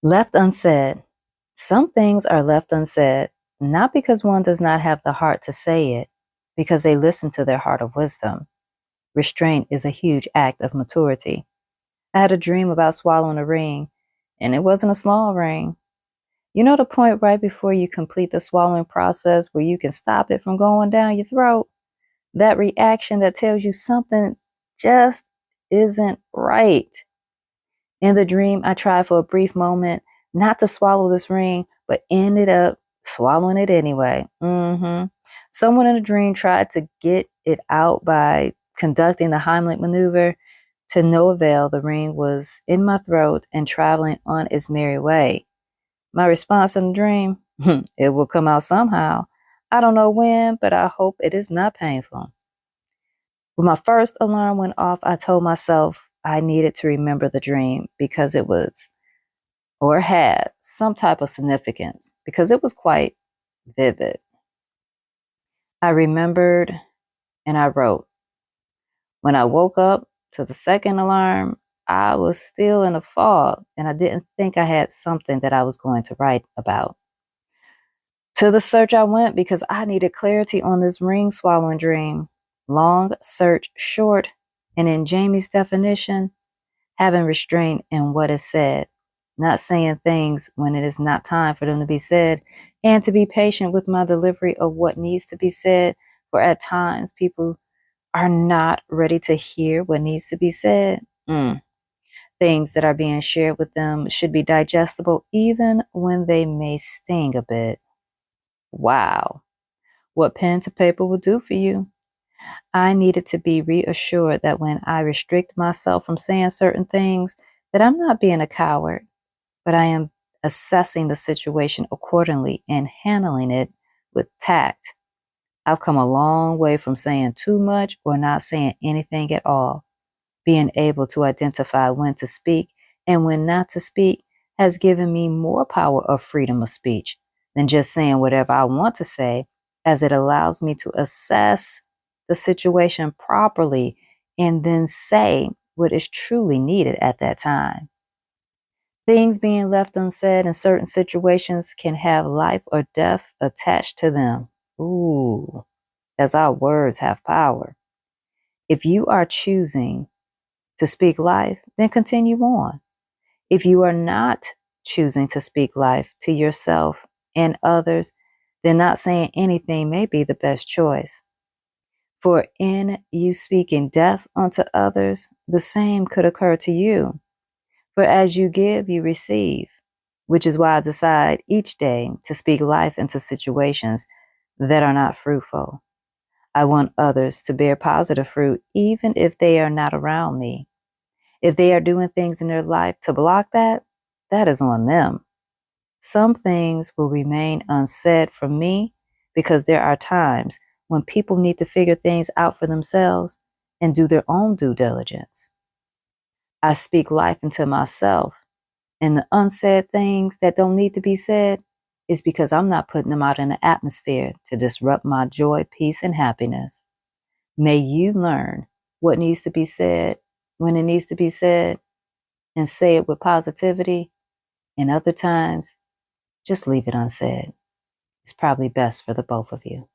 Left unsaid. Some things are left unsaid, not because one does not have the heart to say it, because they listen to their heart of wisdom. Restraint is a huge act of maturity. I had a dream about swallowing a ring, and it wasn't a small ring. You know the point right before you complete the swallowing process where you can stop it from going down your throat? That reaction that tells you something just isn't right. In the dream, I tried for a brief moment not to swallow this ring, but ended up swallowing it anyway. Someone in the dream tried to get it out by conducting the Heimlich maneuver. To no avail, the ring was in my throat and traveling on its merry way. My response in the dream, it will come out somehow. I don't know when, but I hope it is not painful. When my first alarm went off, I told myself I needed to remember the dream because it was or had some type of significance because it was quite vivid. I remembered and I wrote. When I woke up to the second alarm, I was still in a fog and I didn't think I had something that I was going to write about. To the search I went because I needed clarity on this ring swallowing dream. Long search short, and in Jamie's definition, having restraint in what is said, not saying things when it is not time for them to be said, and to be patient with my delivery of what needs to be said, for at times people are not ready to hear what needs to be said. Things that are being shared with them should be digestible even when they may sting a bit. Wow, what pen to paper will do for you. I needed to be reassured that when I restrict myself from saying certain things, that I'm not being a coward, but I am assessing the situation accordingly and handling it with tact. I've come a long way from saying too much or not saying anything at all. Being able to identify when to speak and when not to speak has given me more power of freedom of speech than just saying whatever I want to say, as it allows me to assess the situation properly and then say what is truly needed at that time. Things being left unsaid in certain situations can have life or death attached to them. Ooh, as our words have power. If you are choosing to speak life, then continue on. If you are not choosing to speak life to yourself and others, then not saying anything may be the best choice. For in you speaking death unto others, the same could occur to you. For as you give, you receive, which is why I decide each day to speak life into situations that are not fruitful. I want others to bear positive fruit, even if they are not around me. If they are doing things in their life to block that, that is on them. Some things will remain unsaid from me because there are times when people need to figure things out for themselves and do their own due diligence. I speak life into myself, and the unsaid things that don't need to be said is because I'm not putting them out in the atmosphere to disrupt my joy, peace, and happiness. May you learn what needs to be said when it needs to be said and say it with positivity. And other times, just leave it unsaid. It's probably best for the both of you.